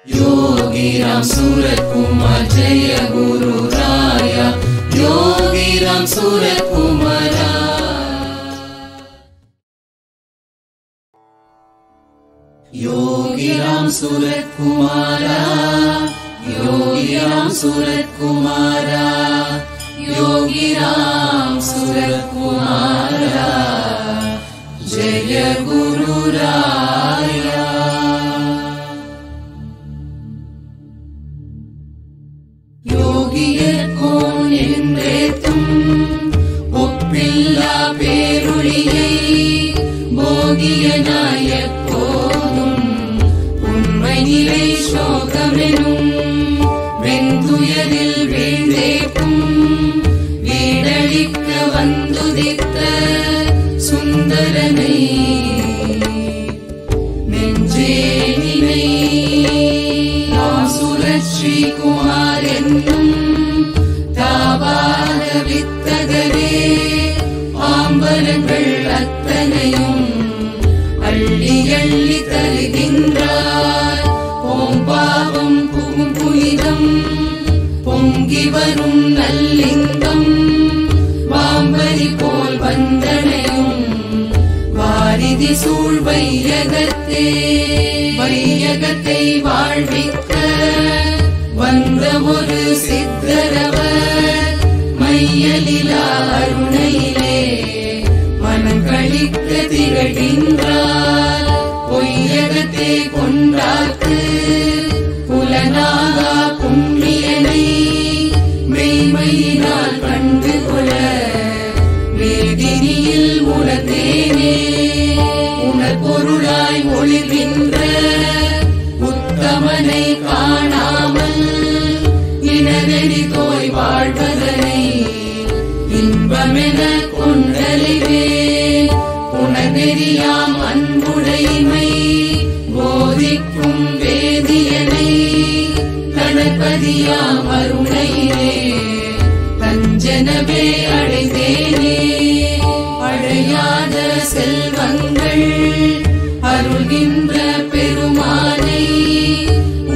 योगीराम सूरत कुमार जय गुरु राया, योगीराम सूरत कुमारा। योगीराम सूरत कुमारा, योगीराम सूरत कुमारा, योगीराम सूरत कुमारा जय गुरु राया। யோகியர்கோன் என்றேத்தும் ஒப்பில்லா பேருளியை போகியனாய் எப்போதும் உண்மை நிலை சோகமெனும் வெந்துயரில் வீழ்ந்தேக்கும் வீடழிக்க வந்துதித்த சுந்தரனை நெஞ்சே நினை சுரஸ்ரீ குமார் என்னும் தாவாத வித்தகரே ஆம்பரங்கள் அத்தனையும் அள்ளி அள்ளி தருகின்றார். ஓம்பாவம் புகும் புனிதம் பொங்கி வரும் நல்லிங்கம் வாம்பரி போல் வந்தனையும் வாரிதி சூழ் வையகத்தே வையகத்தை வாழ்விக்க வந்த ஒரு சித்தரவர் மையலிலா அருணையிலே மனம் கழிக்க திகழ்கின்றார். பொய்யகத்தே கொண்டாக்கு புலனாகா புண்ணியனை மெய்மையினால் கண்டு கொள்ள வேதினியில் உணர்ந்தேனே. உணர்பொருளாய் ஒளிர்கின்ற உத்தமனை காணாமல் இனவெறி தோய் வாழ்வதனை இன்பமென கொண்டலிவே. உணர்நெறியாம் அன்புடைமை போதிக்கும் வேதியனை கணபதியாம் அருணையிலே தஞ்சனவே அடைந்தேனே. அடையாத செல்வங்கள் அருள்கின்ற பெருமானை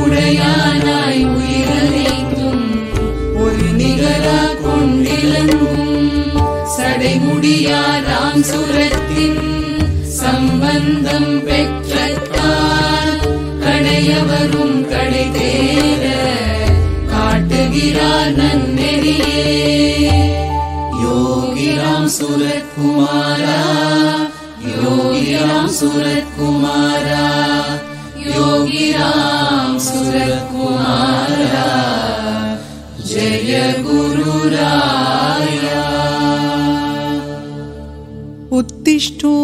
உடையானாய் உயிரனைத்தும் ஒரு நிகரா கொண்டிலங்கும் சடைமுடியாராம் சுரத்தின் சம்பந்தம் பெற்றால் கடையவரும் கடை தேர காட்டுகிறார் நன்னெறியே. योगीराम सूरत कुमारा, योगीराम सूरत कुमारा, योगीराम सूरत कुमारा जय गुरु राया। उत्तिष्ठो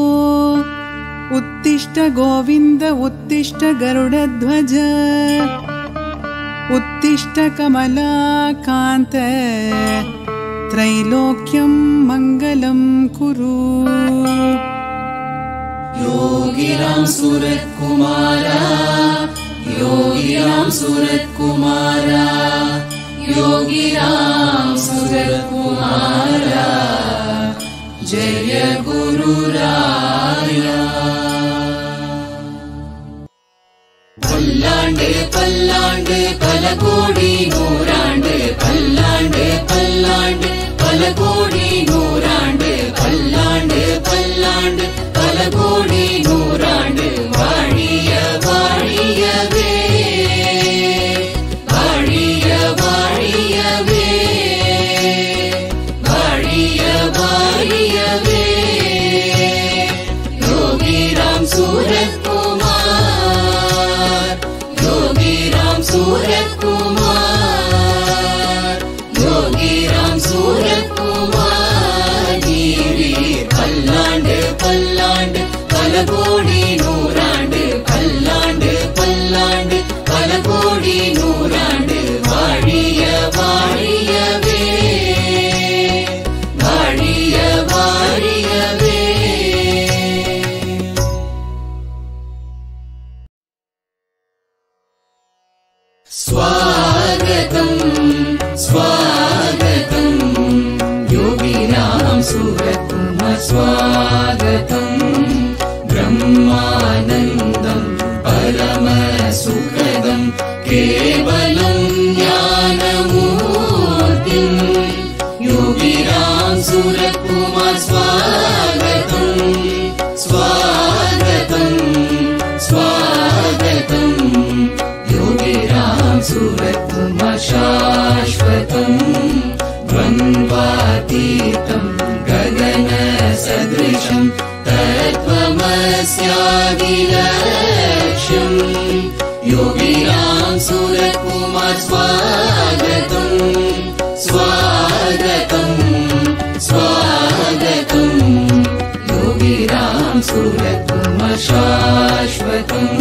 उत्तिष्ठ गोविन्द उत्तिष्ठ गरुडध्वज उत्तिष्ठ कमलाकान्त त्रैलोक्यं मंगलं कुरु। योगीराम सूरत कुमारा, योगीराम सूरत कुमारा, योगीराम सूरत कुमारा जय गुरु राया। பல்லாண்டு பல்லாண்டு பல கோடி நூறாண்டு, பல்லாண்டு பல்லாண்டு பல கோடி நூறாண்டு, பல்லாண்டு பல்லாண்டு பல கோடி நூறாண்டு வாழிய வாழியவே, வாழிய வாழியவே, வாழிய வாழியவே. योगीराम सूरत कुमार, योगीराम सूरत कुमार, योगीराम सूरत कुमार जीवीर பல்லாண்டு பல்லாண்டு பல கோடி நூறாண்டு, பல்லாண்டு பல்லாண்டு பல கோடி நூறாண்டு வாழிய வாழியவே, வாழிய வாழியவே. स्वागतम् स्वागतम् योगीराम सूरत कुमार स्वागतम्। ब्रह्मानन्दम् परम सुखदम् केवलं ज्ञानमूर्तिम् योगिराम सूरत्कुमार स्वागतम् स्वागतम् स्वागतम् योगिराम सूरत्कुमार शाश्वतम् द्वन्द्वातीतं गगनसदृशं तत्त्वमस्यादिलक्ष्यम् योगिराम सूरत्कुमार स्वागतम् स्वागतम् स्वागतम् योगिराम सूरत्कुमार शाश्वतम्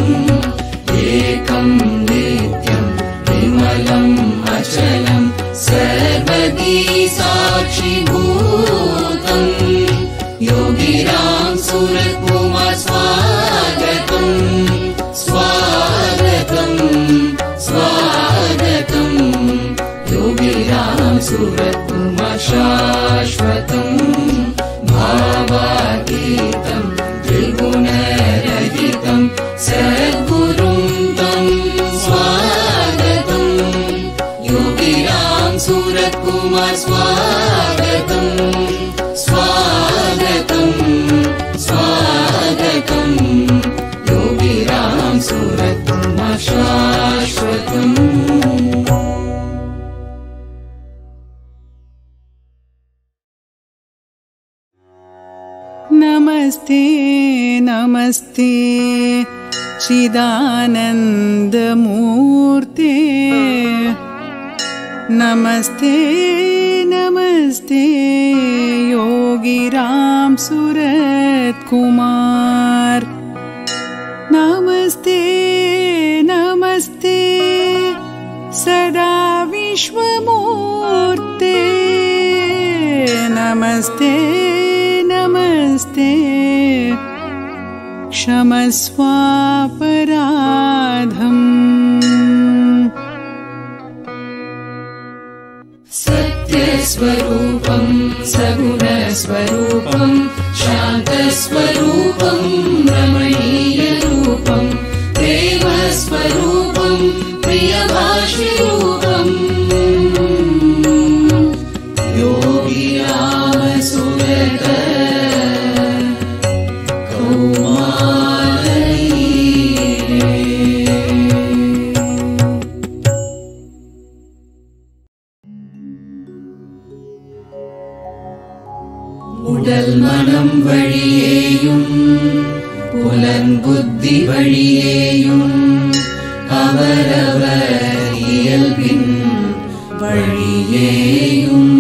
एकं नित्यं विमलम् अचलं सर्वदी साक्षिभूतम् योगिराम सूरत्कुमार स्वागतम् स्वागतम् स्वागतम् योगिराम सूरत्कुमार शाश्वतम् भावातीतं त्रिगुणरहितं सद्गुरुं तं स्वागतम् योगिराम सूरत्कुमार स्वागतम् स्वागतम् स्वागतम् योगिराम सूरत्कुमार शाश्वतम् नमस्ते नमस्ते चिदानन्दमूर्ते नमस्ते नमस्ते योगिराम सूरत्कुमार नमस्ते नमस्ते सदा विश्वमूर्ते नमस्ते नमस्ते क्षमस्वापराधम् सत्यस्वरूपं सगुणस्वरूपं शान्तस्वरूपं रमणीयरूपं प्रेमस्वरूपं प्रियभाषिरूपम् योगिराम सूरत உடல் மனம் வழியேயும் புலன் புத்தி வழியேயும் அவரவர் இயல்பின் வழியேயும்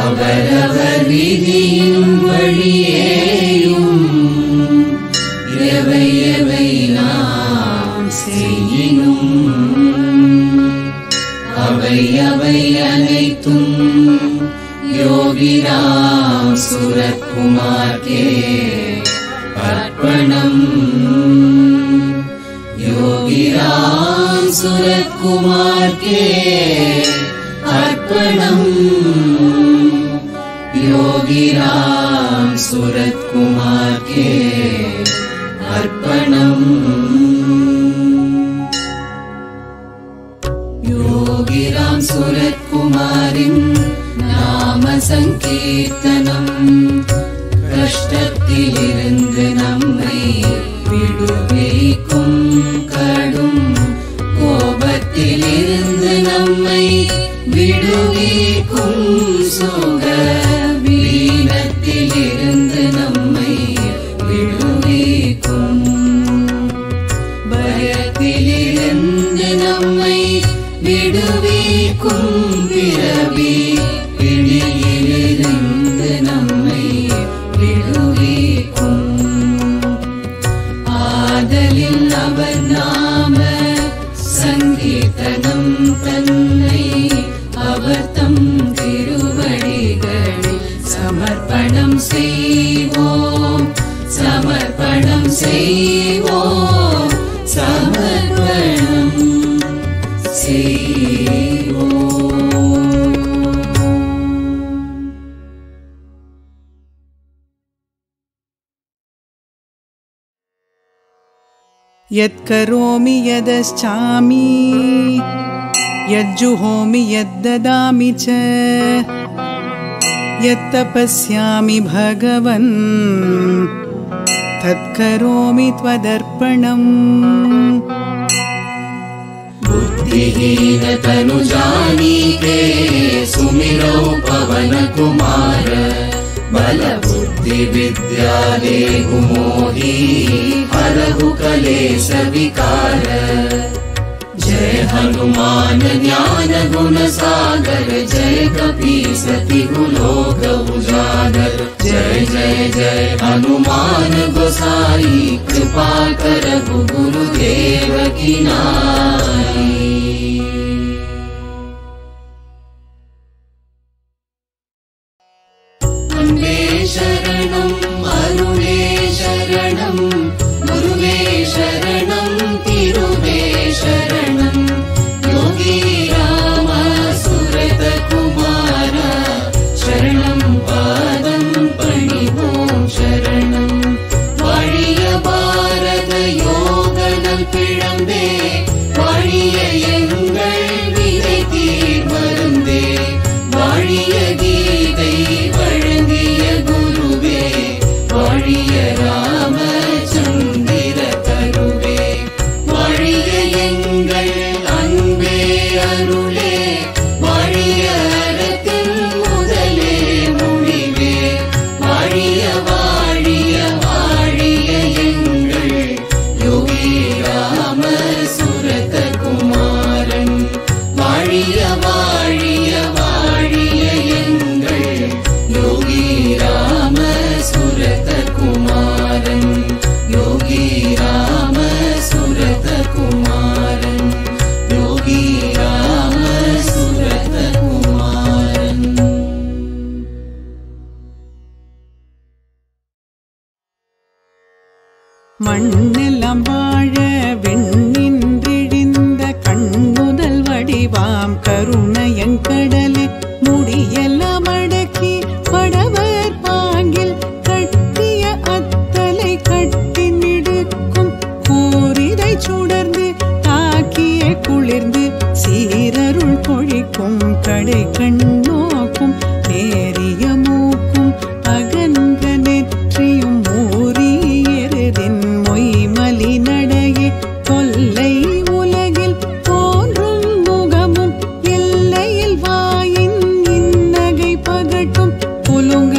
அவரவர் விதியின் வழியேயும் எவை எவை நாம் செய்யினும் அவை அவை அனைத்தும் योगिराम सूरत्कुमार के अर्पणम् योगिराम सूरत्कुमार के अर्पणम् योगिराम सूरत्कुमार के अर्पणम् योगिराम सूरत्कुमारिन् नाम सङ्कीर्तनम् कष्टत्तिलिरुंदु नम्मै विडुविक्कुम् कடும் கோபத்திலிருந்து நம்மை விடுவிக்கும் சுக வீணத்திலிருந்து நம்மை விடுவிக்கும் பயத்திலிருந்து நம்மை விடுவிக்கும் பிறவி பிடியிலிருந்து நம்மை விடுவிக்கும் ஆதலில் அவர் நாம சங்கீர்த்தனம் தன்னை அவர் தம் திருவடிகளில் சமர்ப்பணம் செய்வோம் சமர்ப்பணம் செய்வோம் சமர்ப்பணம் செய்வோம். यत्करोमि यदश्चामि यज्जुहोमि यद्ददामि च यत्तपस्यामि भगवन् तत्करोमि त्वदर्पणम्। बुद्धिहीन तनु जानीके सुमिरौ पवन कुमार बल बुद्धि विद्या देहु मोहि हरहु कलेश विकार। जय हनुमान ज्ञान गुण सागर जय कपीसतिहु लोक उजागर। जय जय जय हनुमान गोसाई कृपा करहु गुरुदेव की नाई। अम्बे शरणं अरुणे शरणं गुरुवे शरणं तिरुवे शरणं योगी राम सुरत कुमार शरणं पादं पणिवों शरणं। वाழிய பாரத யோகநல் பிழம்பே வாழிய எங்கள் வினை தீர் மருந்தே வாழிய கீதை வழங்கிய குருவே வாழிய ராமச்சந்திர கருவே வாழிய எங்கள் அன்பே அருளே வாழிய அறத்தின் முதலே முடிவே வாழிய வாழிய வாழிய எங்கள் யோகி ராம சுரத குமாரன் வாழிய வாழிய வாழிய எங்கள் யோகி ராம சுரத குமாரன் யோகி ராம சுரத குமாரன் யோகி ராம சுரத குமாரன்। மண்ணெல்லாம் வாழ வெண்ணின்றிழிந்த கண்ணுதல் வடிவாம் கருணையங்கடலே முடியெல்லாம் அடக்கி படவர் பாங்கில் கட்டிய அத்தலை கட்டி நிடுக்கும் கூரிதை சுடர்ந்து தாக்கிய குளிர்ந்து சீரருள் பொழிக்கும் கடை கண்ணோக்கும் நேரிய மூக்கும் அகன்ற நெற்றியும் மூரியெருதின் மொய்மலி நடையே தொல்லை உலகில் தோன்றும் முகமும் எல்லையில் வாயின் இன்னகை பகட்டும் குலுங்க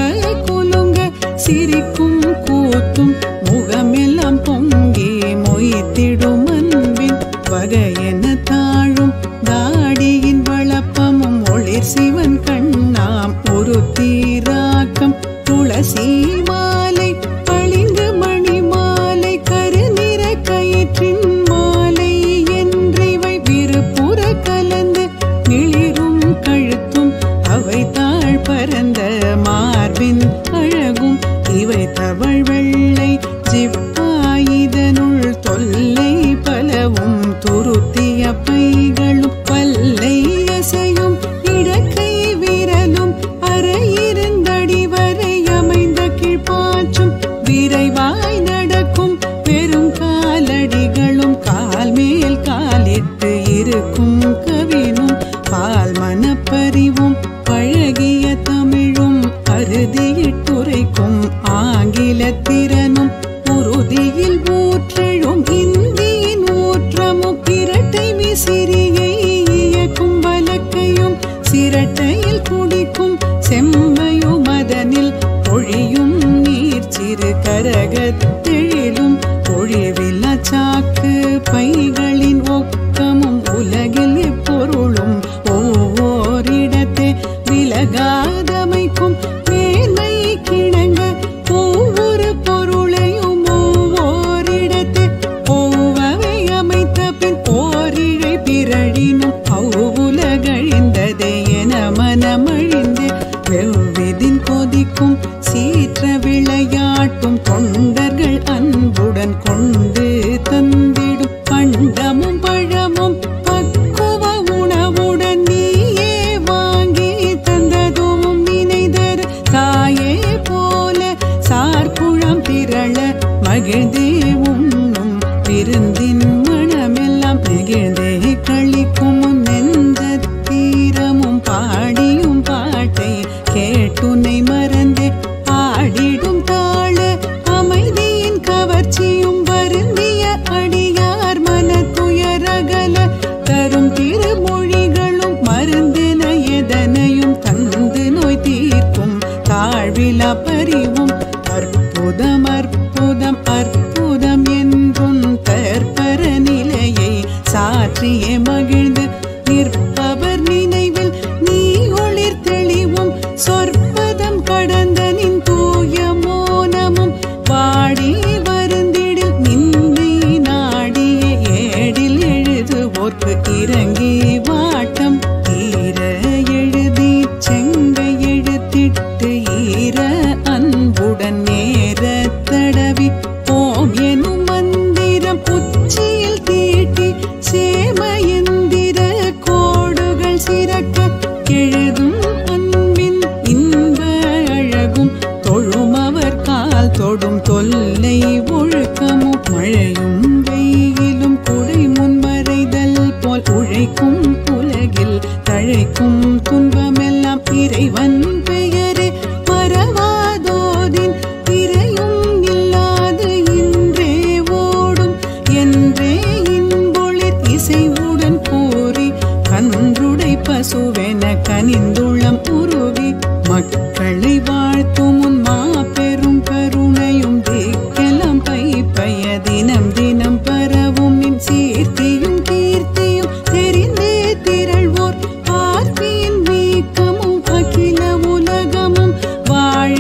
குலுங்க சிரிக்கும் கூத்தும் முகமெல்லாம் பொங்கி மொய்த்திடும் அன்பின் வகையென தாழும் தாடியின் வளப்பமும் ஒளிர் சிவன் கண்ணாம் ஒரு தீராக்கம் துளசி மாலை பளிங்கு மணி மாலை கருநிற கயிற்றின் மாலை என்றிவை விருப்புற கலந்து மிளிரும் கழுத்தும் அவை தாழ் பரந்த மார்பின் அழகும் இவை தவழ் வெள்ளை ஜிப்பாயுதனுள் தொல்லை பலவும் துருத்திய பைகளும் பல்லை அசையும் இடக்கை விரலும் அரையிருந்தடி வரை அமைந்த கீழ்ப்பாச்சும் விரைவாய் நடக்கும் பெரும் காலடிகளும் கால் மேல் காலிட்டு இருக்கும் கவினும் பால் மனப்பறிவும் பழகிய தமிழும் அறுதியிட்டுரைக்கும் ஆங்கில திறனும் உறுதியில் ஊற்றெழும் இந்தியின் ஊற்றமும் இரட்டை விசிறியை இயக்கும் வலக்கையும் சிரட்டையில் குடிக்கும் செம்மையும் அதனில் பொழியும் நீர் சிறு கரகத்தெழிலும் பொழிவில்லா சாக்கு பைகளின் ஒக்கமும் உலகில் எப்பொருளும் ஒவ்வொரிடத்தே விலகாதமைக்கும் மேன்மை கிணங்க ஒவ்வொரு பொருளையும் ஒவ்வொரிடத்தே ஒவ்வவை அமைத்த பின் ஓரிழை பிறழினும் அவ்வுலகழிந்ததே என மனமழிந்து வெவ்விதின் கொதிக்கும் சீற்ற விளையாட்டும் தொண்டர்கள் அன்புடன் கொண்டு தந்திடும் பண்டமும் பழமும் பக்குவ உணவுடன் நீயே வாங்கி தந்ததும் நினைதர் தாயே போல சார்குழம் திரள மகிழ்ந்தே உண்ணும் விருந்தின் போற்றியே மகிழ்ந்து நிற்பவர் நினைவில் நீ ஒளிர் தெளிவும் சொற்பதம் கடந்த நின் தூய மோனமும் வாடி வருந்திடில் நின்னை நாடிய ஏடில் எழுதுவோர்க்கு இறங்கி வாட்டம் தீர எழுதி செங்கை எழுத்திட்டு ஈர அன்புடன் நேர தடவி ஓம் எனும் மந்திரம் உச்சியில் தீட்டி சேமயந்திர கோடுகள் சிறக்க எழுதும் அன்பின் இன்ப அழகும் தொழுமவர் கால் தொடும் தொல்லை ஒழுக்கமும் மழையும் வெயிலும் குடை முன்மறைதல் போல் உழைக்கும் உலகில் தழைக்கும் துன்பமெல்லாம் இறைவன் பெயரே மறவாதோதின் இறையும் இல்லாது இன்றே ஓடும் என்றே இன்பொழிற் இசைவுடன் கூறி கன்றுடை பசுவென கனிந்துள்ளம் உருவி மக்களை வாழ்த்தும் உன் மாபெரும் கருணையும் திக்கெல்லாம் பைய தினம் தினம் பரவும் நின் சீர்த்தியும் கீர்த்தியும் தெரிந்தே திரள்வோர் பார்த்தியின் வீக்கமும் அகில உலகமும் வாழ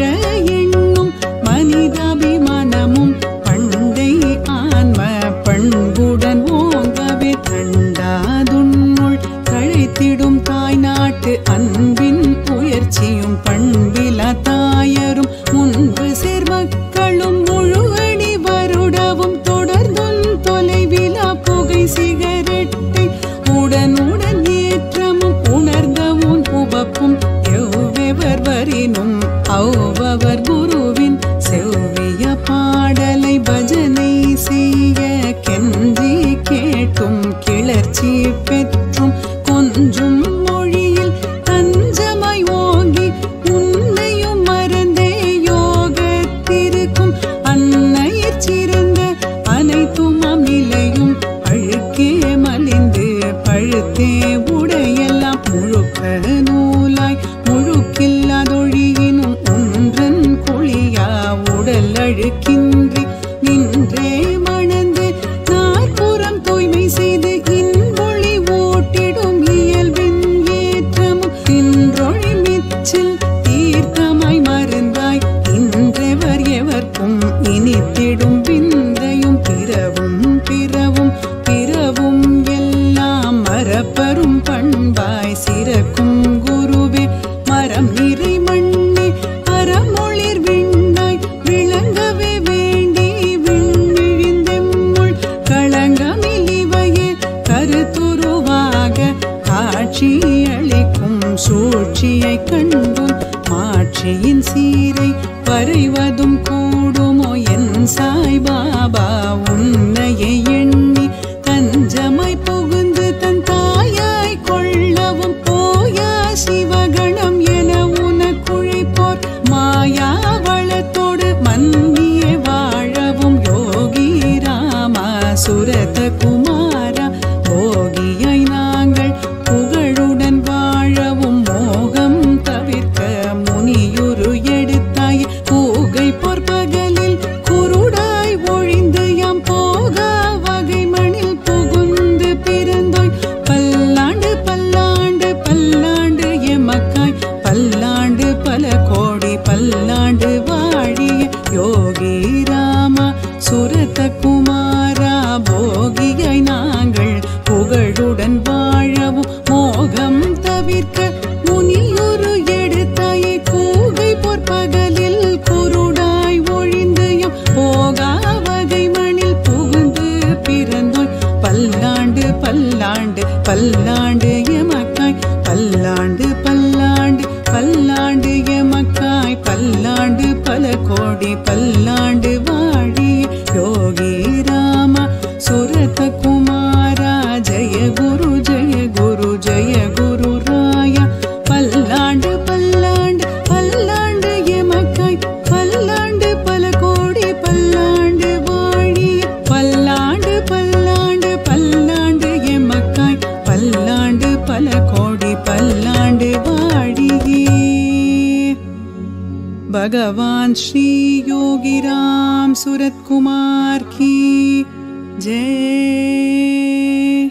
எண்ணும் மனிதாபிமானமும் பண்டை ஆன்ம பண்புடன் ஓங்கவே தண்டாதுன்னுள் கழைத்திடும் தாய் நாட்டு அன்பின் உயர்ச்சியும் பண்பிலா தாயரும் முன்பு சேர்மக்களும் முழுவடி வருடவும் தொடர்ந்தும் தொலைவிலா புகை சிகரெட்டை உடனுடன் ஏற்றமும் உணர்ந்தவும் உபப்பும் எவ்வெவர் வரினும் அவ்வவர் குருவின் செவ்விய பாடலை பஜனை செய்ய கெஞ்சி கேட்டும் கிளர்ச்சி பெற்றும் கொஞ்சும் மொழியில் தஞ்சமாய் ஓங்கி உன்னையும் மறந்தே யோகத்திருக்கும் அன்னையர் சிறந்த அனைத்தும் நிலையும் அழுக்கே மலிந்து பழுத்தே உடையெல்லாம் முழுக்க நூலாய் முழுக்கில்லாதொழியினும் ஒன்றன் குழியா உடல் அழுக்கின்றி நின்றே மணந்து நாற்புறம் தூய்மை செய்து இன்பொழி ஓட்டிடும் இயல்பின் ஏற்றமும் தின்றொழி மிச்சில் தீர்த்தமாய் மருந்தாய் இன்றெவர் எவர்க்கும் இனித்திடும் விந்தையும் பிறவும் பிறவும் பிறவும் எல்லாம் மரப்பரும் பண்பாய் சிறக்கும் குருவே மரம் நிறை மண்ணே அறமொளிர் விண்ணாய் விளங்கவே வேண்டி விண்ணிழிந்தெம்முள் களங்கமில் இவையே கருத்துருவாக காட்சி அளிக்கும் சூழ்ச்சியை கண்டும் மாட்சியின் சீரை வரைவதும் கூடுமோ என் சாய் பாபா உன்னையை எண்ணி தஞ்சமாய் புகுந்து தன் தாயாய் கொள்ளவும் போயா சிவகணம் என உனக்குழைப்போர் மாயா வளத்தோடு மன்னியே வாழவும் யோகி ராமா சுரத குமாரா போகியாய் நாங்கள் புகழுடன் வாழவும் மோகம் தவிர்க்க முனியுரு எடுத்தாய் கூகை பொற்பகலில் குருடாய் ஒழிந்து யாம் போகா வகை மணில் புகுந்து பிறந்தோய் பல்லாண்டு பல்லாண்டு பல்லாண்டு எமக்காய் பல்லாண்டு பல கோடி பல்லாண்டு வாழிய யோகி ராமா சுரத குமாரா போகியாய் நாங்கள் புகழுடன் வாழவும் மோகம் தவிர்க்க முனியுரு எடுத்தாயே கூகை பொற்பகலில் குருடாய் ஒழிந்து எம் போகா வகை மணில் புகுந்து பிறந்தோய் பல்லாண்டு பல்லாண்டு பல்லாண்டு எமக்காய் பல்லாண்டு பல்லாண்டு பல்லாண்டு எமக்காய் பல்லாண்டு பல கோடி பல்லாண்டு வாழிய யோகி ராமா சுரத குமாரா ஜய குரு ஜய குரு ராயா பல்லாண்டு பல்லாண்டு பல்லாண்டு எமக்காய் பல்லாண்டு பல கோடி பல்லாண்டு வாழிய பல்லாண்டு பல்லாண்டு பல்லாண்டு எமக்காய் பல்லாண்டு பல கோடி பல்லாண்டு வாழியே भगवान श्री योगीराम सूरत कुमार की जय।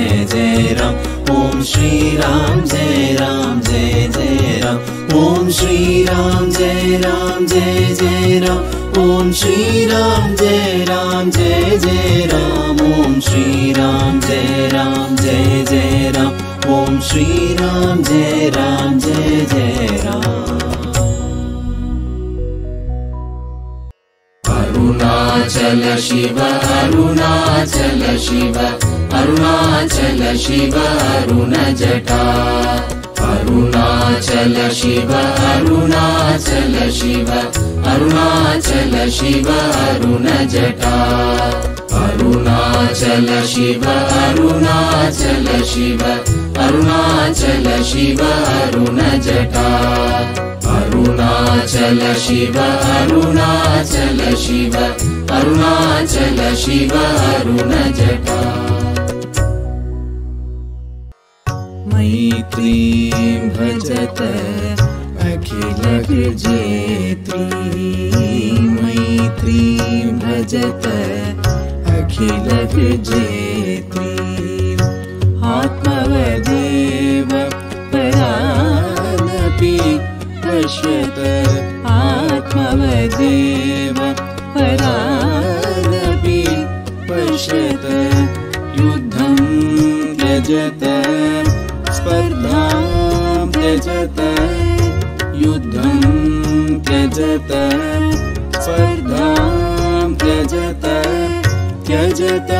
जय जय राम ओम श्री राम जय जय राम ओम श्री राम जय जय राम ओम श्री राम जय जय राम ओम श्री राम जय जय राम ओम श्री राम जय जय राम अरुणाचल शिव अरुणाचल शिव अरुणाचल शिव अरुण जटा अरुणाचल शिव अरुणाचल शिव अरुणाचल शिव अरुण जटा अरुणाचल शिव अरुणाचल शिव अरुणाचल शिव अरुण जटा अरुणाचल शिव अरुणाचल शिव अरुणाचल शिव अरुण जटा मैत्रीं भजत अखिल जेत्री मैत्रीं भजत अखिल जेत्री आत्मवदेव परानपि पश्यत आत्मवदेव परानपि पश्यत युद्धं त्यजत स्पर्धां त्यजत युद्धं त्यजत स्पर्धां त्यजत त्यजत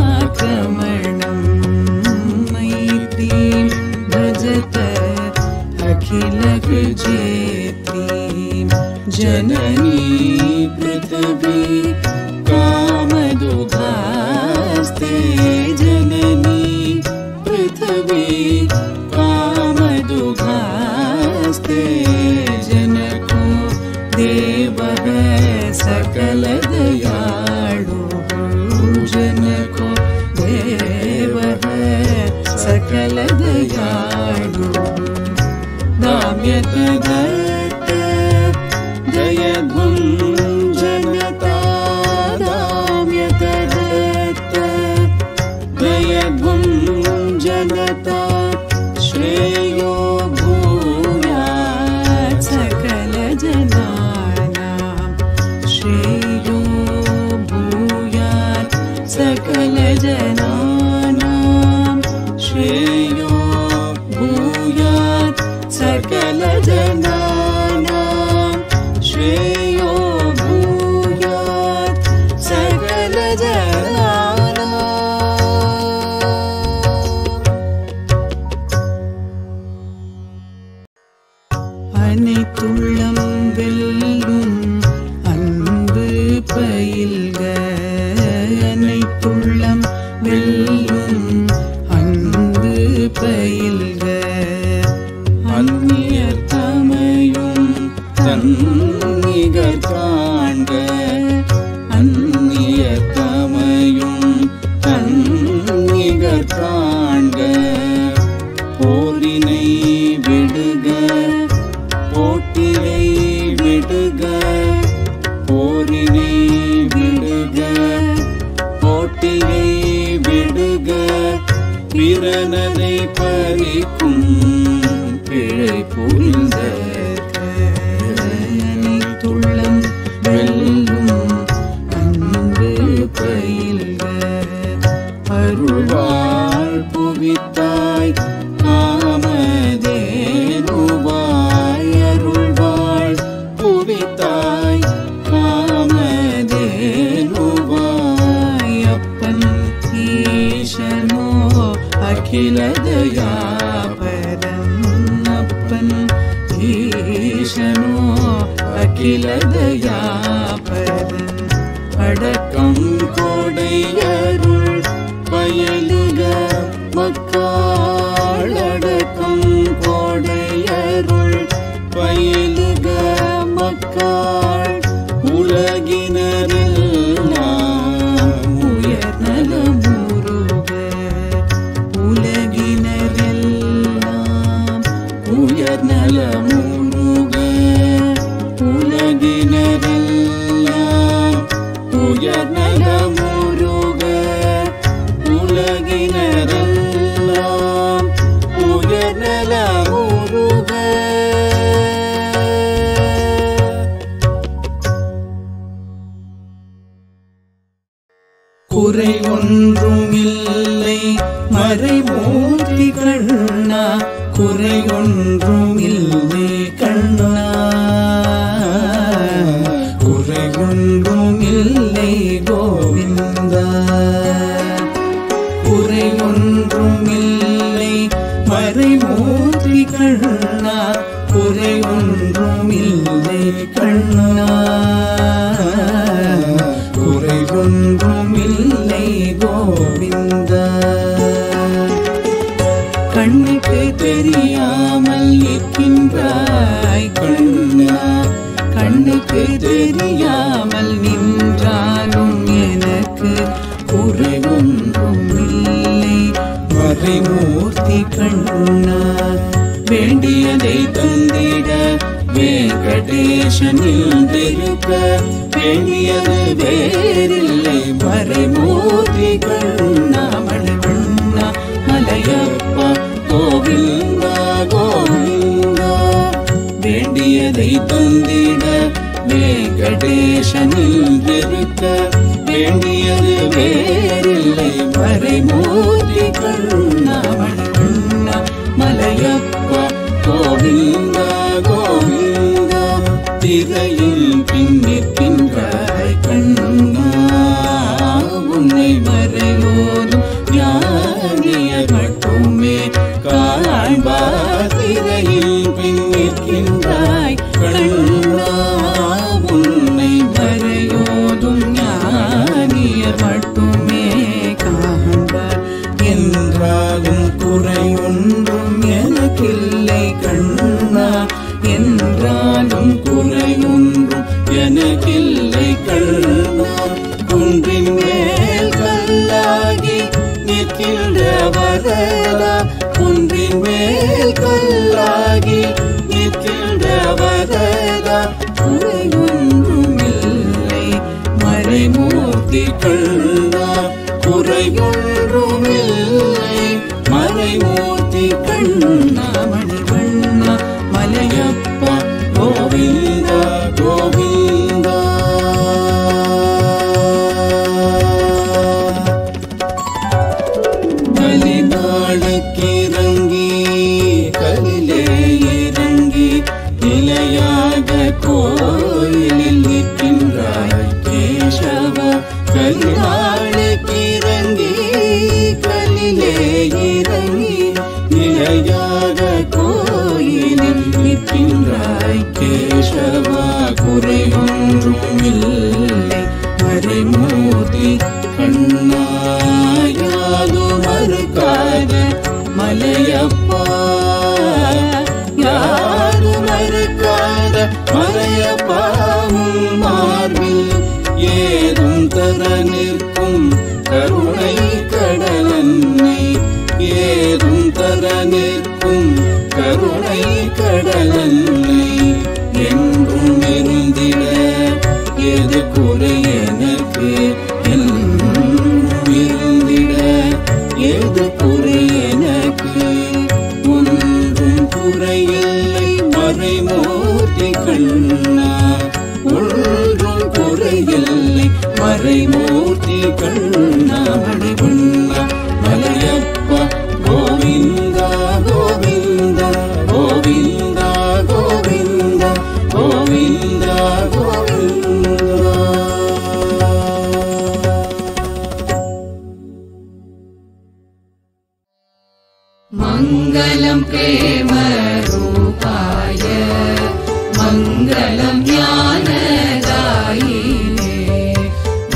परेष्वक्रममाक्रमणं मैत्रीं भजत अखिल जेत्री जननी पृथ्वी कामदुघास्ते जननी पृथ्वी कामदुघास्ते जनको देवः सकल दयाळु जनको देवः सकल दयाळु दाम्यत दत्त जयध्वं जनता दाम्यत दत्त जयध्वं जनता श्रेयो भूयात् सकल जनानां श्रेयो भूयात् सकल जनानां श्रेयो भूयात् सकल जनानां श्रेयो भूयात् सकल जनानाम् அனைத்துள்ளம் வெல்லும் அன்பு பயில்க அனைத்துள்ளம் வெல்லும் அன்பு பயில்க அந்நியர் தமையும் தன்னிகர் காண்க அந்நியர் தமையும் தன்னிகர் காண்க போரினை விடுக போட்டியை விடுக போரினை விடுக போட்டியை விடுக பிறனதை பறிக்கும் பிழை புரிந்தற்க அனைத்துள்ளம் வெல்லும் அன்பு பயில்க அருள்வாள் புவித்தாய் காமதேனுவாய் அருள்வாள் புவித்தாய் காமதேனுவாய் அப்பன் ஈசனோ அகில தயாபரம் அப்பன் ஈசனோ அகில தயாபரம் அடக்கம் கோடையருள் பயலுக மக்காள் அடக்கம் கோடையருள் பயலுக மக்காள் உலகினரெல்லாம் உயர் நலமுருக உலகினரெல்லாம் உயர் நலமுருக உலகினரெல்லாம் ஒன்றுமில்லை மறைமூர்த்தி கண்ணா குறை ஒன்றுமில்லை கண்ணா குறை ஒன்றுமில்லை கோவிந்தா குறை ஒன்றுமில்லை மறைமூர்த்தி கண்ணா குறை ஒன்றுமில்லை கண்ணா குறை ஒன்றுமில்லை கோவிந்தா கண்ணுக்கு தெரியாமல் இருக்கின்றாய் கண்ணா கண்ணுக்கு தெரியாமல் நின்றாலும் எனக்கு குறை ஒன்றுமில்லை மறைமூர்த்தி கண்ணா வேண்டியதை தந்திட வெங்கடேசனில் இருக்க வேண்டியது வேறில்லை மறைமூர்த்தி கண்ணா மணிவண்ணா மலையப்பா கோவிந்தா கோவிந்தா வேண்டியதை தந்திட வெங்கடேசனில் இருக்க வேண்டியது வேறில்லை மறைமூர்த்தி கண்ணா மணிவண்ணா மலையப்பா கோவிந்தா கோவிந்தா திரையில் பின்னிற்கின்றாய் கண்ணா உன்னை மறைவோதும் ஞானியர் மட்டுமே காண்பார் திரையில் பின்னிற்கின்றாய் கண்ணா உன்னை மறையோதும் ஞானியர் மட்டுமே காண்பார் என்றாலும் குறை ஒன்றும் எனக்கில்லை கண்ணா என்றாலும் குறை ஒன்றும் எனக்கில்லை கண்ணா குன்றின் மேல் கல்லாகி நிற்கின்ற வரலா குன்றின் மேல் கல்லாகி நிற்கின்ற வரலா குறை ஒன்றுமில்லை மறைமூர்த்தி கண்ணா குறை ஒன்றுமில்லை மறைமூர்த்தி கண்ணா மணிவண்ணா மலையப்பா கோவிந்தா கோவிந்தா கலிநாளுக்கிறங்கி கலிலே இறங்கி நிலையாக கோயிலில் நிற்கின்றாய் கேசவா கலிநாளுக்கிறங்கி கலிலே இறங்கி நிலையாக கோயிலில் நிற்கின்றாய் கேசவா குறை ஒன்றுமில்லை மறைமூர்த்தி கண்ணா யாதும் மறுக்காத மலையப்பா யாதும் மறுக்காத மலையப்பா உன் மார்பில் ஏதும் தர நிற்கும் கருணை கடலன்னை ஏதும் தர நிற்கும் கருணை கடலன்னை என்றும் இருந்திட எது குறை எனக்கு என்றும் இருந்திட எது குறை எனக்கு ஒன்றும் குறையில்லை மறைமூர்த்தி கண்ணா ஒன்றும் குறையில்லை மறைமூர்த்தி கண்ணா மணிவண்ணா மலையப்பா கோவிந்தா கோவிந்தா கோவிந்தா கோவிந்தா கோவிந்தா கோவிந்தா மங்களம் பிரேம ரூபாய மங்களம் ஞானதாயினே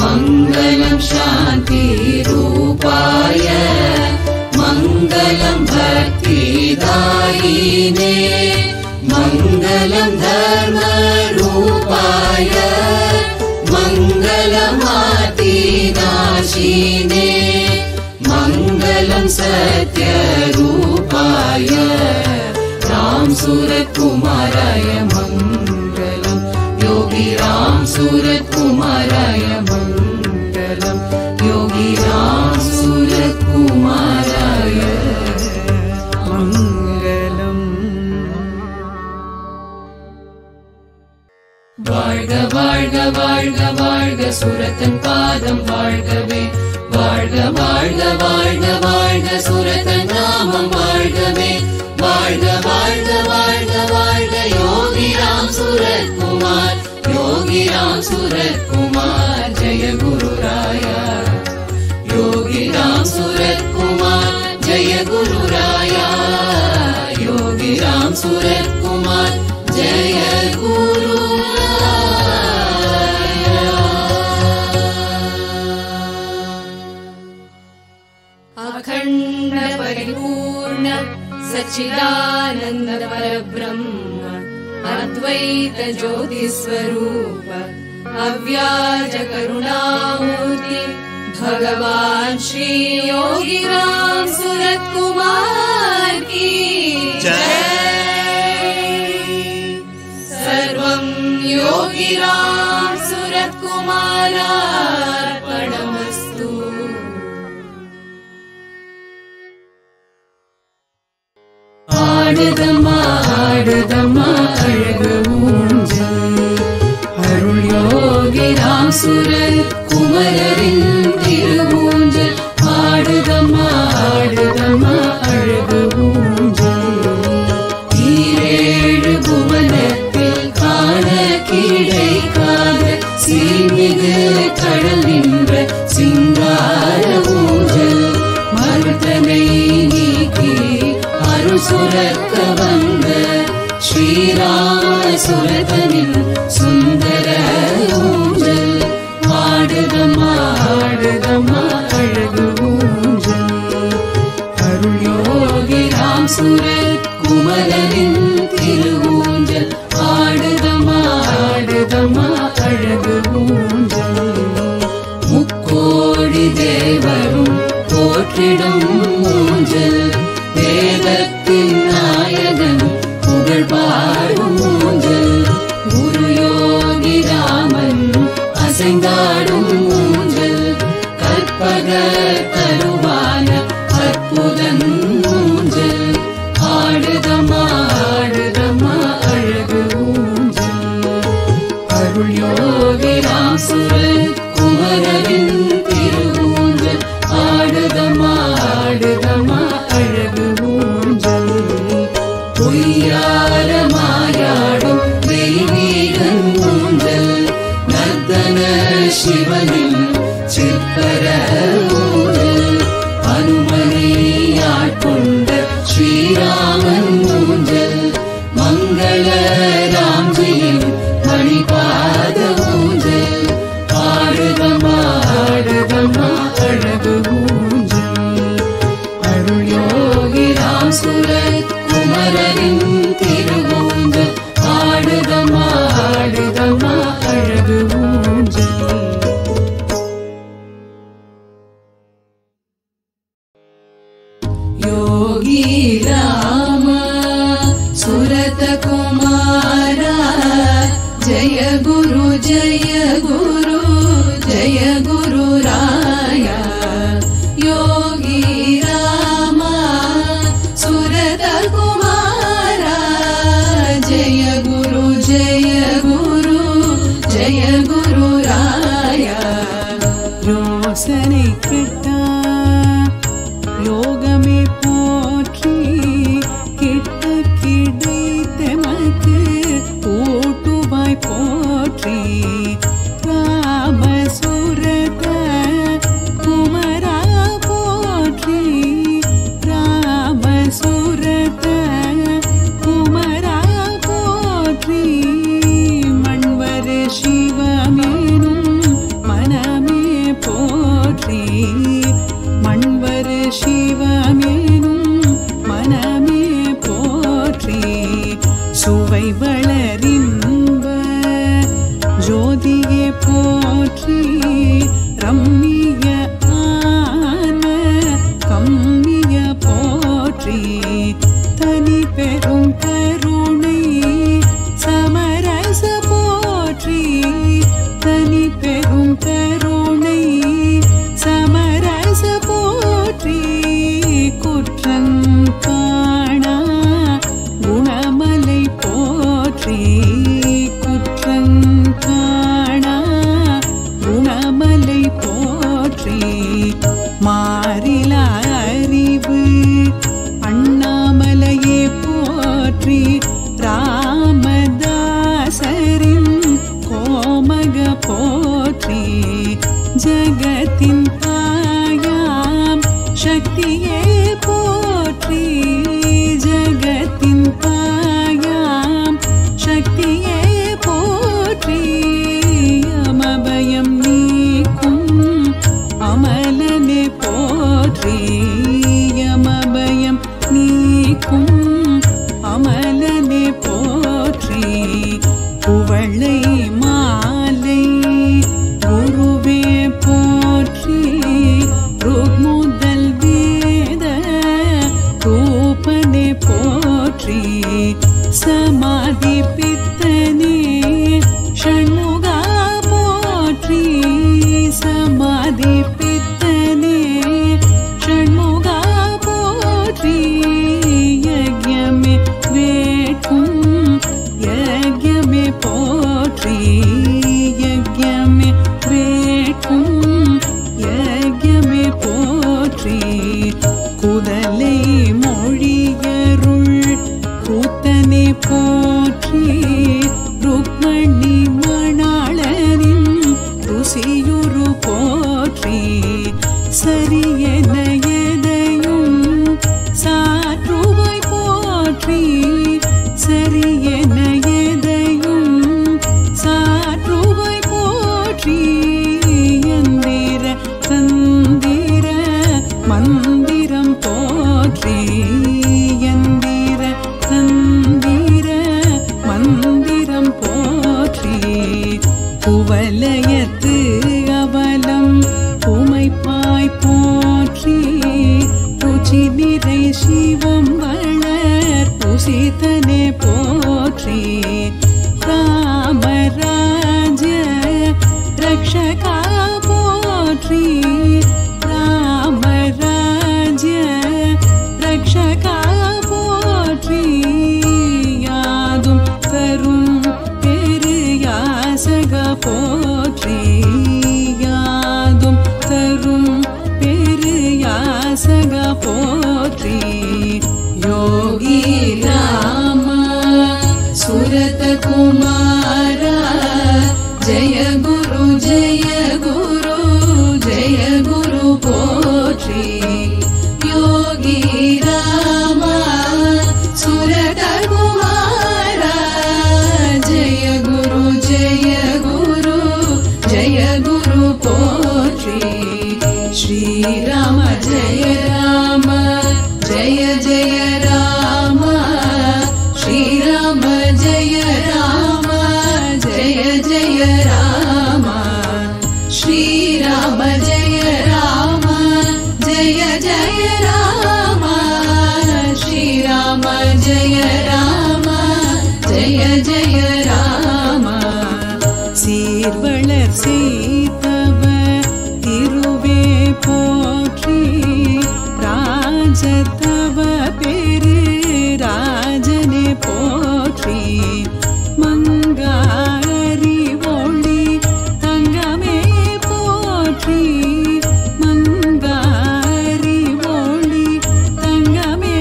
மங்களம் சாந்தி ரூபாய மங்களம் பக்திதாயினே மங்களம் தர்ம ரூபாய மங்களம் ஆதிநாசினே மங்களம் சத்ய ரூபாய ராம் சூரத் குமாராய மங்களம் யோகி ராம் சூரத் குமாராய மங்களம் யோகி ராம் சூரத் குமாராய மங்களம் வாழ்க வாழ்க வாழ்க வாழ்க சுரத்தன் பாதம் வாழ்கவே வாழ்க வாழ்க வாழ்க வாழ்க வாழ்க சுரதன் நாமம் வாழ்கவே வாழ்க வாழ்க வாழ்க வாழ்க யோகிராம் சுரத்குமார் யோகிராம் சுரத்குமார் ஜெய குருராயா யோகிராம் சுரத்குமார் ஜெய குருராயா யோகிராம் சுரத்குமார் ஜெய குருராயா अखंड परिपूर्ण सच्चिदानंद परब्रह्म अद्वैत ज्योति स्वरूप अव्याज करुणामूर्ति भगवान श्री योगीराम सूरत्कुमार की जय। सर्वं योगीराम सूरत्कुमारार्पणमस्तु। ஆடுதம்மா ஆடுதம்மா அழகு ஊஞ்சல் அருள் யோகிராம் சுரத்குமரரின் திருவூஞ்சல் ஆடுதம்மா ஆடுதம்மா அழகு ஊஞ்சல் ஈரேழு புவனத்தில் காண கிடைக்காத சீர்மிகு கடல் நின்ற சிங்கார ஊஞ்சல் மருதனை நீக்கி சுரக்க வந்த ஸ்ரீராம சுரதனின் சுந்தர ஊஞ்சல் ஆடுதம்மா ஆடுதம்மா அழகு ஊஞ்சல் அருள் யோகிராம் சுரத்குமரனின் திருவூஞ்சல் ஆடுதம்மா ஆடுதம்மா அழகு ஊஞ்சல் முக்கோடி தேவரும் போற்றிடும் ஊஞ்சல் வேதத்தின் நாயகன் புகழ் பாடும் ஊஞ்சல் குரு யோகி ராமன் அசைந்தாடும் ஊஞ்சல் கற்பக தருவான அற்புதன் ஊஞ்சல் ஆடுதம்மா ஆடுதம்மா அழகு ஊஞ்சல் அருள் யோகிராம் சுரத்குமரரின் திருவூஞ்சல் ஆடுதம்மா ஆடுதம்மா அழகு ஊஞ்சல் பொய்யார மாயாடும் தெய்வீகன் ஊஞ்சல் நர்தன சிவனின் சிற்பர ஊஞ்சல் அனுமனை ஆட்கொண்ட ஸ்ரீராமன் ஊஞ்சல் மங்கள ராம்ஜியின் மணிபாத ஊஞ்சல் ஆடுதம்மா ஆடுதம்மா அழகு ஊஞ்சல் அருள் யோகிராம் சுரத்குமரரின் திருவூஞ்சல் ஆடுதம்மா ஆடுதம்மா அழகு ஊஞ்சல் யோகி ராம சுரத்குமாரா ஜய குரு ஜய குரு ஜய குரு ராயா योगी रामा सुरतकुमारा जय गुरु जय गुरु राया யோசனை கெட்டா யோகமே போற்றி கிட்ட கிடைத்தமக்கு ஓட்டுவாய் போற்றி ராம சுரத குமரா போற்றி ராம சுரத குமரா போற்றி மண்வர சிவமேனும் மனமே போற்றி மண்வர சிவமேனும் மனமே போற்றி சுவை வளரின்ப ஜோதியே போற்றி ரம்மிய ஆன கம்மிய போற்றி தனி பெரும் கருணை சமரச போற்றி தனி பெரும் கருணை சமரச போற்றி போற்றி யமபயம் நீக்கும் அமலனே போற்றி குவளை மாலை குருவே போற்றி ருக்முதல் வேத ரூபனே போற்றி சமாதி பித்தனே ஷண்முகா போற்றி சமாதி பித்தனே ஷண்முகா போற்றி யக்ஞமே வேட்கும் யக்ஞமே போற்றி யக்ஞமே வேட்கும் யக்ஞமே போற்றி குதலை மொழியருள் கூத்தனே போற்றி ருக்மணி மணாளனின் ருசியுரு போற்றி சரியென எதையும் சாற்றுவாய் போற்றி சரியென எதையும் சாற்றுவாய் போற்றி யந்திர தந்திர மந்திரம் போற்றி யந்திர தந்திர மந்திரம் போற்றி குவலயத்து அவலம் உமைப்பாய் போற்றி ருச்சி நிறை சிவம் வளர் புசிதனே போற்றி ராமராஜ ரக்ஷகா போற்றி ராமராஜ ரக்ஷகா போற்றி யாதும் தரும் பெரு யாசக போற்றி யாதும் தரும் பெரு யாசக போற்றி योगी राम सुरत कुमारा जय गुरु पोत्री योगी राम सुरत कुमारा जय गुरु पोत्री श्री राम जय राम जय जय राम श्री राम जय राम जय जय राम श्री राम जय राम जय जय राम श्री राम जय राम जय जय राम சீர்வளர் செய்தவ திருவே போற்றி ராஜதவ பெரு ராஜனே போற்றி மங்காரி ஒளி தங்கமே போற்றி மங்காரி ஒளி தங்கமே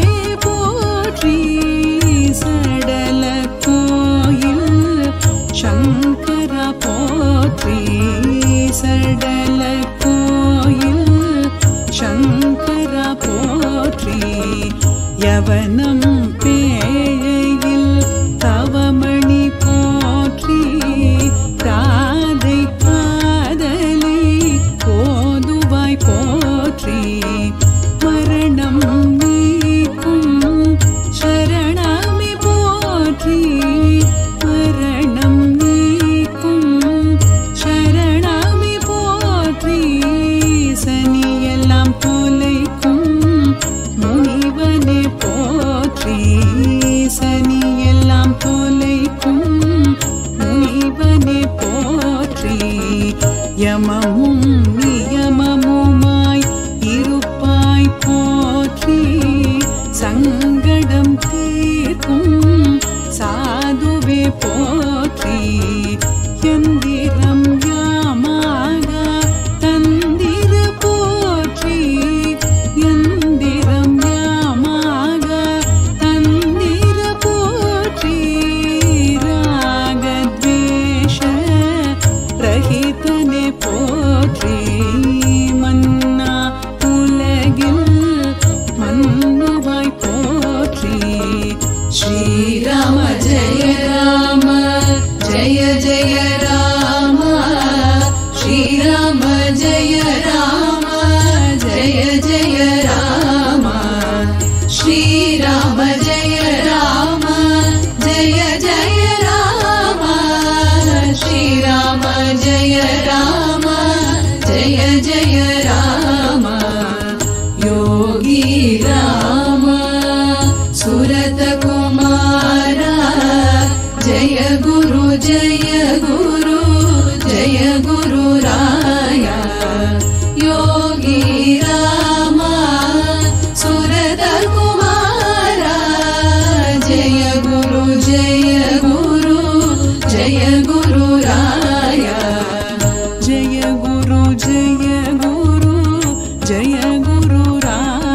போற்றி சடல கோயில் சங்கர போற்றி சடல கோயில் சங்கர போற்றி யவனம் பேழையில் தவமணி போற்றி ராதை காதலை போதுவாய் போற்றி மரணம் நீக்கும் சரணமே போற்றி மரணம் நீக்கும் சரணமே போற்றி சனியெல்லாம் தொலைக்கும் முனிவனே போற்றி जय गुरुराया।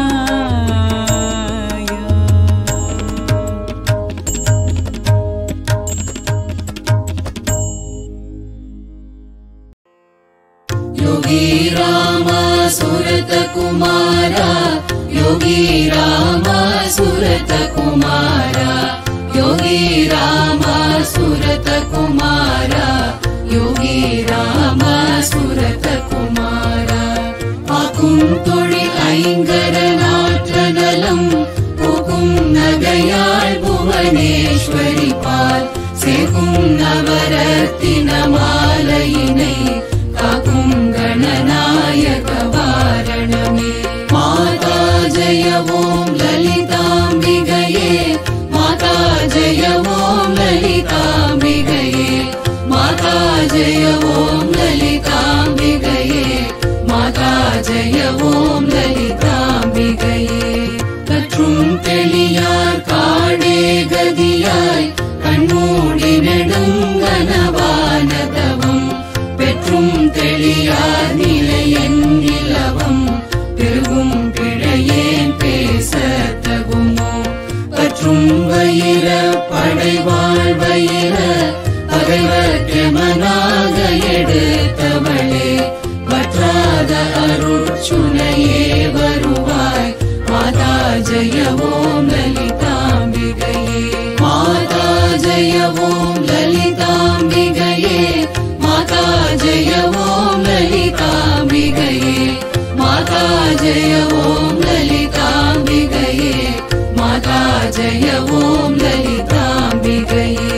योगी राम सुरत कुमारा, योगी राम सुरत कुमारा, योगी राम सुरत कुमारा, योगी राम सुरत कुमारा। आकुम तोळिल ऐङ्गरनाற்றनलम पुगुम नगयाळ भुवनेश्वरी पाल सेगुम नवरत्न मालयिनै काकुम गणनायक वारणमे। माता जय ओम ललिताम्बिकये, माता जय ओम ललिताम्बिकये, माता जय ओम ललिताम्बिकये, माता जय ओम ललिताम्बिकये। कற்றும் தெளியார் காடே கதியாய் கண்மூடி நெடுங்கனவான தவம் பெற்றும் தெளியார் நிலையன் நிலவம் பெருகும் பிழையேன் பேசத்தகுமோ. பற்றும் வயிற படைவாழ் வயிற பகைவர்க்கெமனாக எடுத்தவளே, வற்றாத அருட்சுனையே வருவாய், மாதா ஜய ஓம் லலிதாம்பிகையே, மாதா ஜய ஓம் லலிதாம்பிகையே, மாதா ஜய ஓம் லலிதாம்பிகையே, மாதா ஜய ஓம் லலிதாம்பிகையே, மாதா ஜய ஓம் லலிதாம்பிகையே.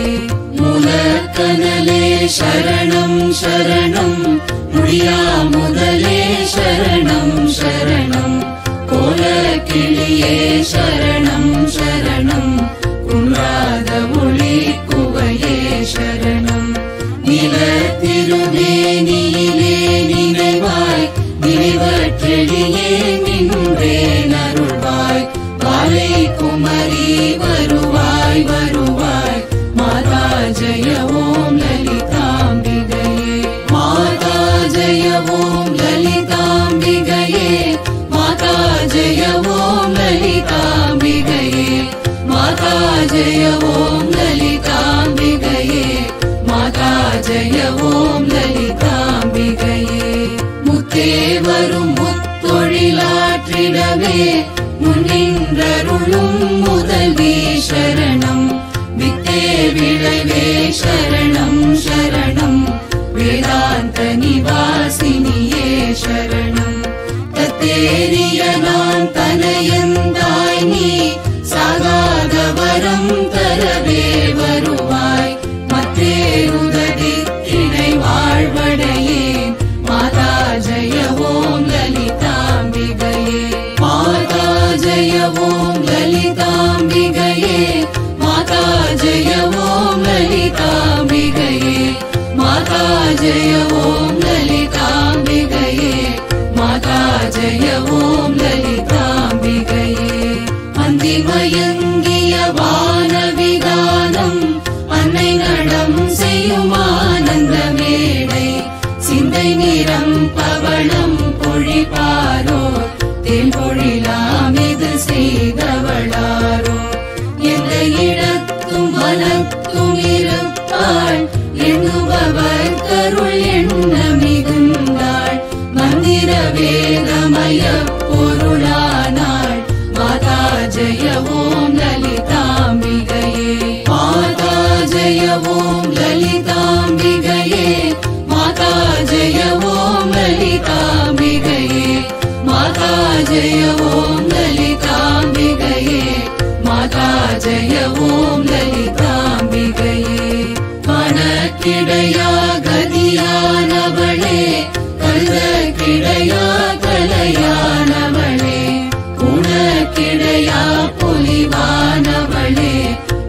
மூலக்கனலே சரணம் சரணம், முடியா முதலே சரணம் சரணம், கோலக்கிளியே சரணம் சரணம், குன்றாத ஒளி குவையே சரணம். நிலத்திருமேனியிலே நினைவாய் நினைவற்றெளியே நின்றேன் அருள்வாய், வாலை குமரி வருவாய் வருவாய், மாதா ஜய ஓம் லலிதாம்பிகையே, மாதா ஜய ஓம் லலிதாம்பிகையே, மாதா ஜய ஓம் லலிதாம்பிகையே, மாதா ஜய ஓம் லலிதாம்பிகையே, மாதா ஜய ஓம் லலிதாம்பிகையே. முத்தே வரும் முத்தொழிலாற்றிடவே முன்னின்றருளும் முதல்வி சரணம், வித்தே விளைவே சரணம் சரணம், வேதாந்த நிவாசினியே சரணம். தத்தேரிய நான் தனையந்தாய் நீ சாகாத வரம் தரவே வருவாய், மத்தேருததி திணை வாழ்வடையேன், மாதா ஜய ஓம் லலிதாம்பிகையே, மாதா ஜய ஓம் லலிதாம்பிகையே, மாதா ஜய ஓம் லலிதாம்பிகையே, மாதா ஜய ஓம் லலிதாம்பிகையே, மாதா ஜய ஓம் லலிதாம்பிகையே. அந்திமயங்கிய வானவிதானம் அன்னை நடம் செய்யும் ஆனந்த மேடை, சிந்தை நிறம் பவளம் பொழிப்பாரோ, தேன் பொழிலாம் இது செய்தவளாரோ. எந்த இடத்தும் வனத்தும் இருப்பாள், எண்ணுபவர் கருள் எண்ண மிகுந்தாள், மந்திர வேதமய பொருளானாள், மாதா ஜய ஓம் லலிதாம்பிகையே, மாதா ஜய ஓம் லலிதாம்பிகையே, மாதா ஜய ஓம் லலிதாம்பிகையே, மாதா ஜய ஓம் லலிதாம்பிகையே, மாதா ஜய ஓம் லலிதாம்பிகையே. கணக்கிடையா கதியானவளே, கருதக்கிடையா கலையானவளே, குணக்கிடையா பொலிவானவளே,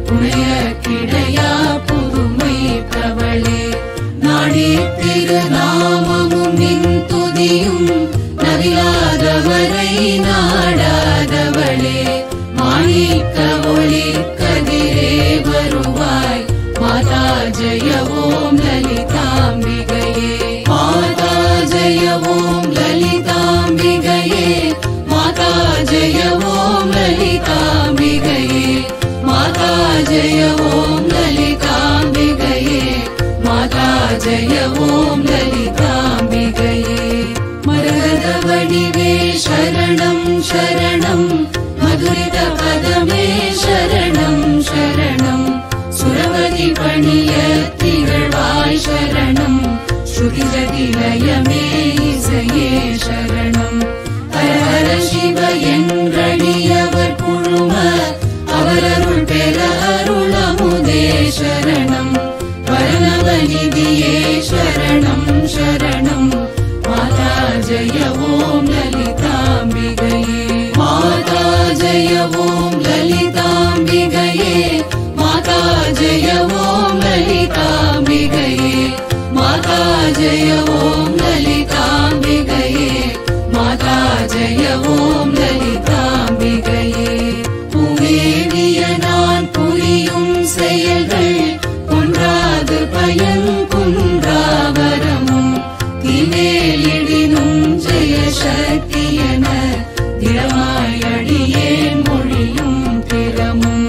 புனையக்கிடையா புதுமை பிரவளே. நாடி திருநாமமும் நின் துதியும் நவிலாதவரை நாடாதவளே, மாணிக்க ஒளி கதிரே வருவாய், மாதா ஜய ஓம் லலிதாம்பிகையே, மாதா ஜய ஓம் லலிதாம்பிகையே, ललिताम्बिकये माता जय ॐ ललिताम्बिकये माता जय ॐ ललिताम्बिकये माता जय ॐ ललिताम्बिकये मरगदवडिवे शरणं शरणं मधुरितपदमे शरणं शरणं सुरवति पणियत्तिगळ्वाय शरणं श्रुतिजतिलयमे इसैये शरणं हर हर शिव என்றடியவர் குழும அவரருள் பெற அருளமுதே शरणं वरनवनिधिये शरणं शरणं माता जय ॐ ललिताम्बिकये माता जय ॐ ललिताम्बिकये माता जय ॐ ललिताम्बिकये माता जय ॐ ललिताम्बिकये माता जय ॐ ललिताम्बिकये பூவேவிய நான் புரியும் செயல்கள் குன்றாது பயன் குன்றாவரமும் தீமேலிடினும் ஜெய சக்தி என திடமாய் அடியேன் மொழியும் திறமும்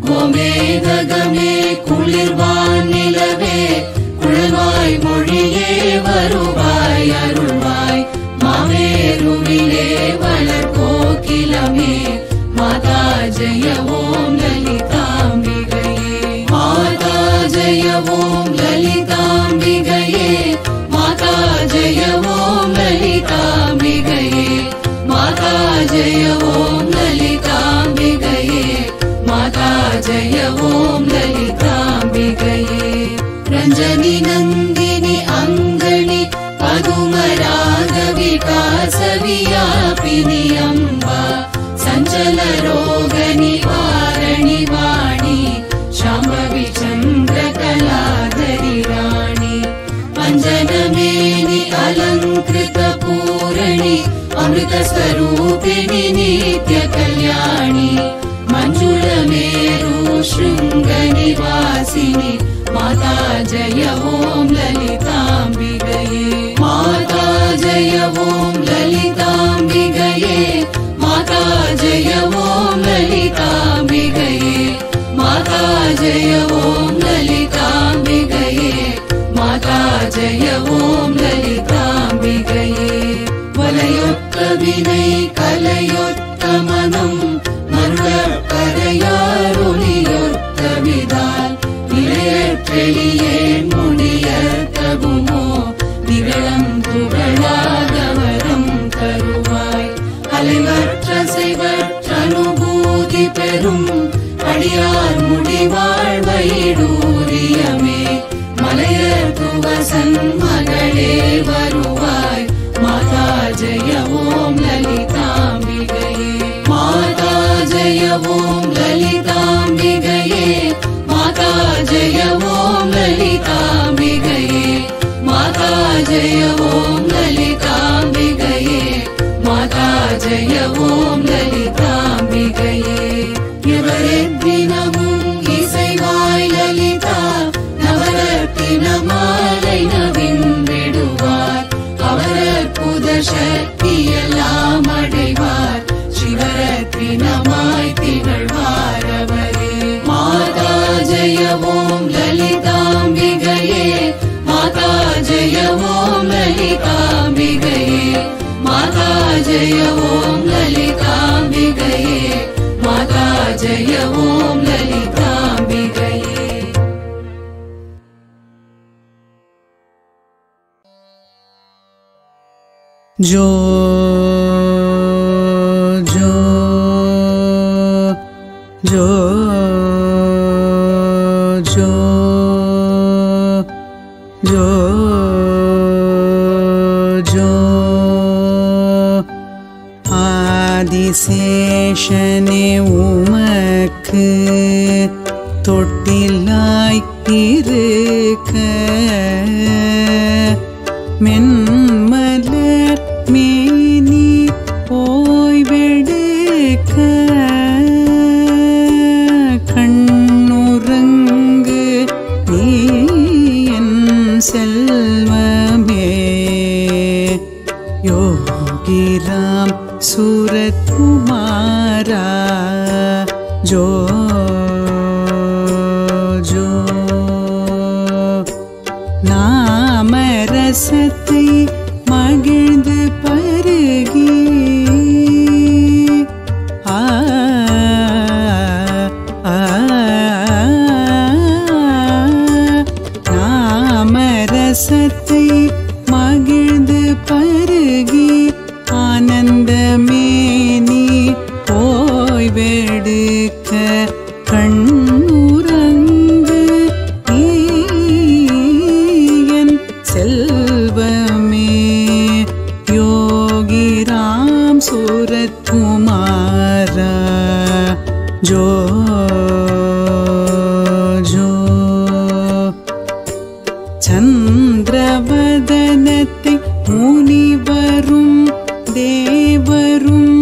கோமேதகமே குளிர்வான் நிலவே குழல்வாய் மொழியே வருவாய் அருள்வாய் மாமேருவிலே வளர் கோகிலமே माता जय ॐ ललिताम्बिकये माता जय ॐ ललिताम्बिकये माता जय ॐ ललिताम्बिकये माता जय ॐ ललिताम्बिकये माता जय ॐ ललिताम्बिकये रञ्जनि नन्दिनि अङ्गणि पदुमराग विकास व्यापिनि अम्बा संचल रोग निवारणि वाणी शाम्भवी चंद्र कलाधरी राणी अंजनमेनि अलंकृत पूरणि अमृत स्वरूपिणि नित्य कल्याणी मंजुल मेरु शृंग निवासिनी माता जय ॐ ललिताम्बिकये माता जय ॐ ललिताम्बिकये माता जय ॐ ललिताम्बिकये माता जय ॐ ललिताम्बिकये माता जय ॐ ललिताम्बिकये वलयोत्त विनै कलयोत्त मनं मरुळकरयारुलियोत्त विदाल निलयற்றெளியேன் முடியத்தகுமோ நிகழம் துகளாதவரம் தருவாய் அலைவற்ற செய்வற்ற அனுபூதி பெறும் அடியார் முடிவாழ் வைடூரியமே மலையர் துவசன் மகளே வருவாய் மாதா ஜெய ஓம் லலிதாம்பிகையே மாதா ஜெய ஓம் லலிதாம்பிகையே மாதா ஜெய ஓம் லலிதாம்பிகையே மாதா ஜெய ஓம் லலிதாம்பிகையே माता जय ॐ ललिताम्बिकये எவரெத்தினமும் இசைவாய் லலிதா நவரத்தின மாலை நவின்றிடுவார் அவரற்புத சக்தியெல்லாம் அடைவார் சிவரத்தினமாய் திகழ்வார் அவரே மாதா ஜெய ஓம் லலிதாம்பிகையே மாதா ஜெய ஓம் லலிதாம்பிகையே माता जय ओम ललिताम्बिकये माता जय ओम ललिताम्बिकये जो जो जो जो जो जो ஆதிசேஷனே உமக்கு தொட்டிலாய் இருக்க மென்மலர் மேனி ஓய்வெடுக்க கண்ணுறங்கு நீ என் செல்வமே யோகிராம் सूरत कुमारा जो जो नाम रसத்தை மகிழ்ந்து பருகி நாம ரசத்தை மகிழ்ந்து பருகி ஆனந்தமே நீ ஓய்வெடுக்க கண்ணுறங்கு என் செல்வமே யோகி ராம் சூரத் குமாரா ஜோ ஜோ சந்திரவதனத்தை முனிவரும் தேவரும்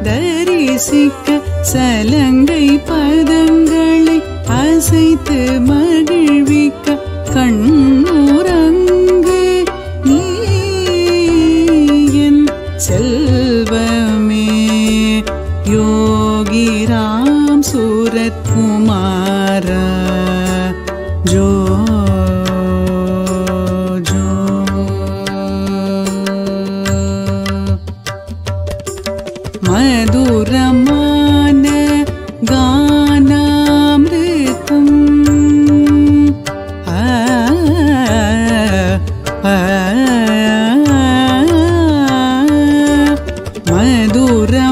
தரிசிக்க சலங்கை பதங்களை அசைத்து மகிழ்விக்க கண்ணுறங்கு நீ என் செல்வமே யோகி ராம் சூரத் குமாரா ஜோ மதுரமான கானாமிருதம்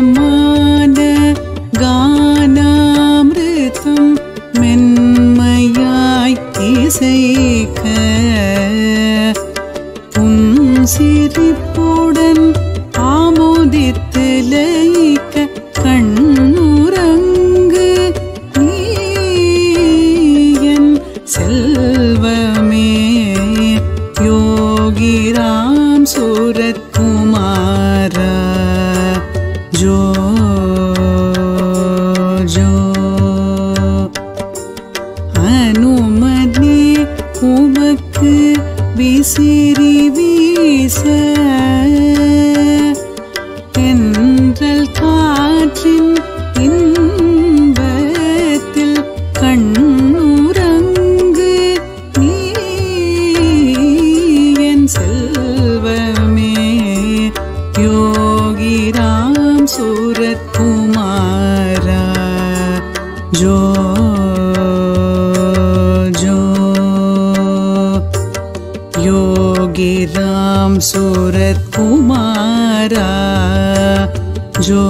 மதுரமான கானாமிருதம் மென்மையாய் இசைக்க சிரிப்புடன் ஆமோதித்து லயிக்க கண்ணுறங்கு நீ என் செல்வமே யோகி ராம் சூரத் குமாரா ஜோ ஜோ அனுமதி உமக்கு விசிறி வீச தென்றல் காற்றின் இன்பத்தில் கண்ணுறங்கு நீ என் செல்வமே யோகி ராம் சூரத் குமாரா ஜோ ஜோ योगी राम सूरत कुमारा जो